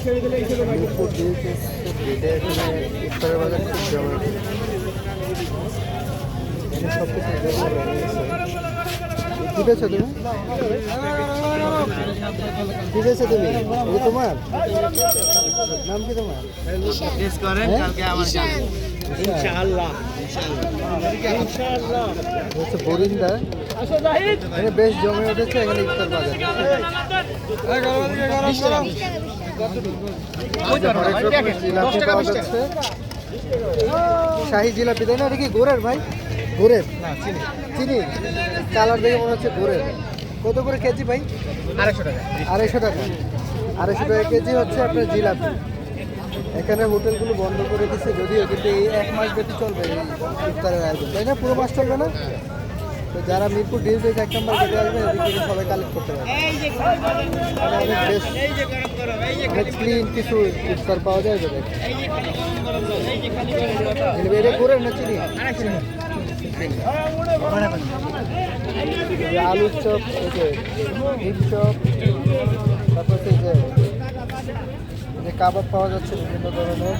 Mirpur DSS গেটে এখানে ইফতারের বাজার খুব জমে। এখানে সব কিছু কী পেয়েছো তুমি? কী পেয়েছো তুমি? এটা তোমার নাম কি তোমার? হচ্ছে বরিন্দা। এখানে বেশ জমে উঠেছে এখানে ইফতার বাজার। জিলাপি পাওয়া যাচ্ছে, শাহী জিলাপি, তাই না? এটা কি গুড়ের ভাই? গুড়ের চিনি কালার দেখে মনে হচ্ছে গুড়ের। কত করে কেজি ভাই? 250 টাকা। 250 টাকা, 250 টাকা কেজি হচ্ছে আপনার জিলাপি। এখানে হোটেলগুলো বন্ধ করে দিচ্ছে যদিও, কিন্তু এই 1 মাস ব্যাপী চলবে এই ইফতারের আয়োজন, তাই না? পুরো মাস চলবে না? তো যারা মিরপুর ডিএসএস 1 নম্বর গেটে আসবে এদিকে সবাই কালেক্ট করতে পারবে। অনেক বেশ অনেক ক্লিন কিছু ইফতার পাওয়া যায়। এটা করে না চিনি, আলুর চপ, এই যে ডিম চপ, তারপর যে কাবাব পাওয়া যাচ্ছে বিভিন্ন ধরনের,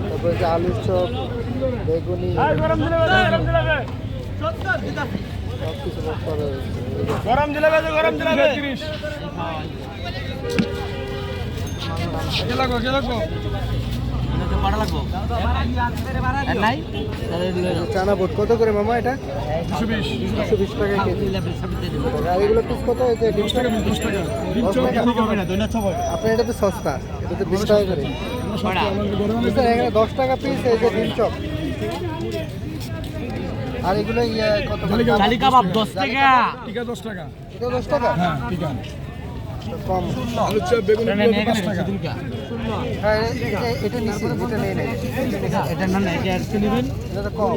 তারপরে যে আলুর চপ, বেগুনি, সব কিছু পাওয়া যাচ্ছে। গরম জিলাপি, গরম জিলাপি 30 চানা বোট কত করে মামা? এটা 220 টাকা কেজি। আর এগুলো পিস কত? 10 টাকা। আপনার এটা তো সস্তা, এটা তো 20 টাকা করে। এখানে 10 টাকা পিস এই যে ডিম চপ। আর এগুলো কত? কাবাব 10 টাকা। টিকা 10 টাকা। এটা 10 টাকা? হ্যাঁ টিকা কম। আলু চপ, বেগুনি 10 টাকা। হ্যাঁ এটা নিছি, এটা নেই নাই। এটা না না এটা আজকে নেবেন, এটা তো কম।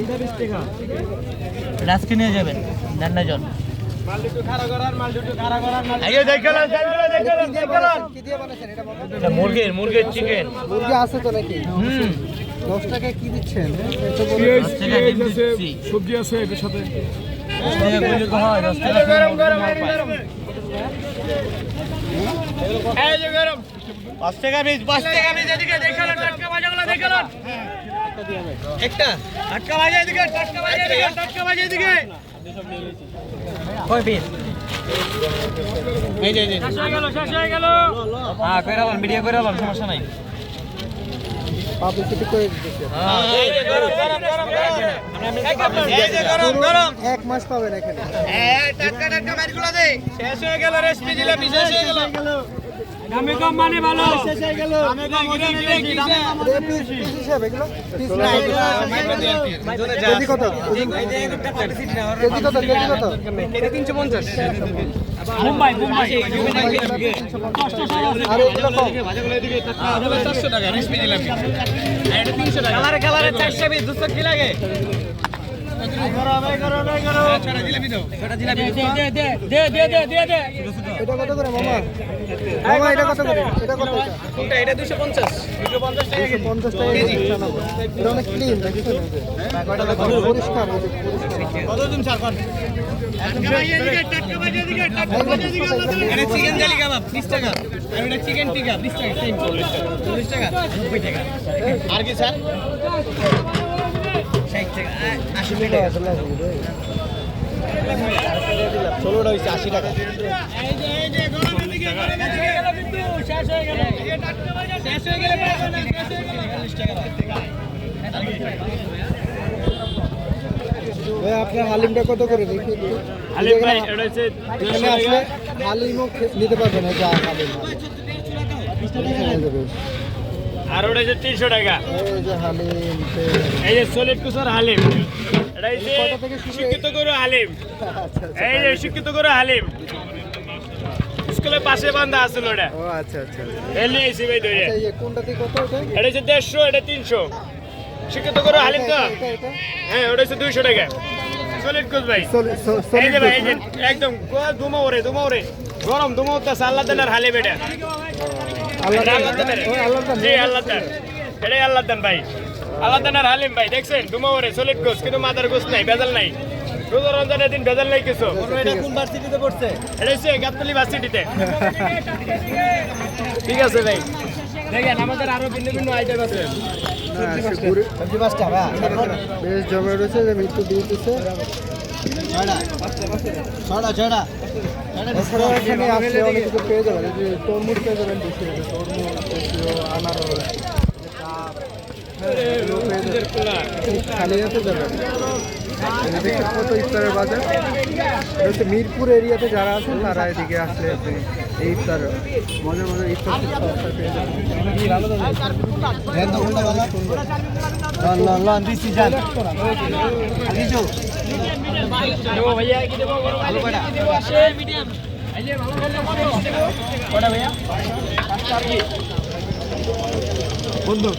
এটা আজকে নিয়ে যাবেন ধান্নাজন। কি দিয়ে বানাচ্ছেন এটা বাবা? এটা মুরগির চিকেন। মুরগি আছে তো নাকি? 10 টাকায় কি দিচ্ছেন? সবজি আছে এটার সাথে। 10 টাকা বললে তো হয়, 10 টাকা গরম গরম গরম। 5 টাকা পিস, 5 টাকা পিস। এদিকে দেখালেন টাটকা ভাজাগুলো দেখালেন। একটা টাটকা ভাজা এদিকে, টাটকা ভাজা এদিকে, টাটকা ভাজা এদিকে। কয় পিস? এই যে শেষ হয়ে গেল। হ্যাঁ কইরা বল, মিডিয়া কইরা বল, সমস্যা নাই। পাবলিসিটি করে দিতেছে। এই যে গরম গরম গরম গরম। এই যে গরম গরম 1 মাস পাবেন এখানে। টাটকা টাটকা মাছগুলো দে। শেষ হয়ে গেল, রেসিপি জিলাপি শেষ হয়ে গেল। দামে কম মানে ভালো। শেষ হয়ে গেল। দামে কম কি দামে কম। এটা পিস হিসাবে এগুলো পিস না। কেজি কত? কেজি কত? কেজি কত? এটা 350। মুম্বাই আর এগুলো কম। ভাজাগুলো এদিকে টাটকা 400 টাকা রেসিপি জিলাপি। এটা 300 টাকা। কালারে 400 পিস 200 কি লাগে? ছোট জিলাপি দাও। ছোট জিলাপি দে। এটা কত করে মামা? মামা এটা কত করে? এটা কত? কোনটা? এটা 250 টাকা। 250 টাকা কেজি। এটা অনেক ক্লিন দেখছেন এই যে। পরিষ্কার এই যে, পরিষ্কার। কত দিন স্যার কোন? টাটকা ভাজি এদিকে, টাটকা ভাজি এদিকে, টাটকা ভাজি এদিকে। এটা চিকেন জালি কাবাব 30 টাকা। আর এটা চিকেন টিকা 20 টাকা। সেম 40 টাকা। 90 টাকা। আর কি স্যার? 60 টাকা। 80 টাকা। 16টা হইছে 80 টাকা। এই যে গরম এদিকে গেল কিন্তু শেষ হয়ে গেল। এই টাটকা ভাজি শেষ হয়ে গেল। 40 টাকা। ভাই আপনার হালিমটা কত করে দেখি একটু? হালিম ভাই এটা হচ্ছে এখানে আসলে হালিমও নিতে পারবেন। এই যে হালিম, আর ওটা হচ্ছে 300 টাকা। এই যে হালিম, এই যে সলিড কুসার হালিম। এটা হচ্ছে কত থেকে শুরু? শিক্ষিত গরু হালিম। আচ্ছা আচ্ছা। এই যে শিক্ষিত গরু হালিম। স্কুলের পাশে বান্ধা আছে ওটা। ও আচ্ছা আচ্ছা। এলি এসি ভাই ধরে। আচ্ছা, এই কোনটাতে কত এটা? এটা হচ্ছে 150, এটা 300। শিক্ষিত গরু হালিম তো। এটা হ্যাঁ ওটা হচ্ছে 200 টাকা। সলিড কুস ভাই। এই যে ভাই এই যে একদম দুমা ওরে গরম দুমা উঠতেছে। আল্লাহ তাআলার হালিম এটা। আল্লাহ আল্লাহ তাআলার। জি আল্লাহ তাআলা। এটাই আল্লাহ তাআলা ভাই। আল্লাহ তাআলার হালিম ভাই দেখছেন দুমা ওরে সলিড কুস, কিন্তু মাদার কুস নাই, ভেজাল নাই। রোজা রমজানের দিন ভেজাল নাই কিছু। এটা কোন ভার্সিটিতে পড়ছে? এটা হচ্ছে গাবতলী ভার্সিটিতে। ঠিক আছে ভাই। দেখেন আমাদের আরো ভিন্ন ভিন্ন আইটেম আছে সবজি পাঁচটা বেশ জমে রয়েছে যে মৃত্যু দিয়েছে। এছাড়াও এখানে আসলে অনেক কিছু পেয়ে যাবেন, এই যে তরমুজ পেয়ে যাবেন বেশি রেটে, তরমুজ দেশীয় আনারস, ডাব, এগুলো পেয়ে যাবেন। খালি হাতে যাবেন। এই দেখতে কত ইফতারের বাজার। এটা হচ্ছে মিরপুর এরিয়াতে যারা আছেন তারা এদিকে আসলে আপনি এই ইফতার মজার মজার ইফতার খুব সস্তায় পেয়ে যাবেন। দেবো ভাইয়া কি দেবো মিডিয়াম ভালো ভাইয়া বন্ধু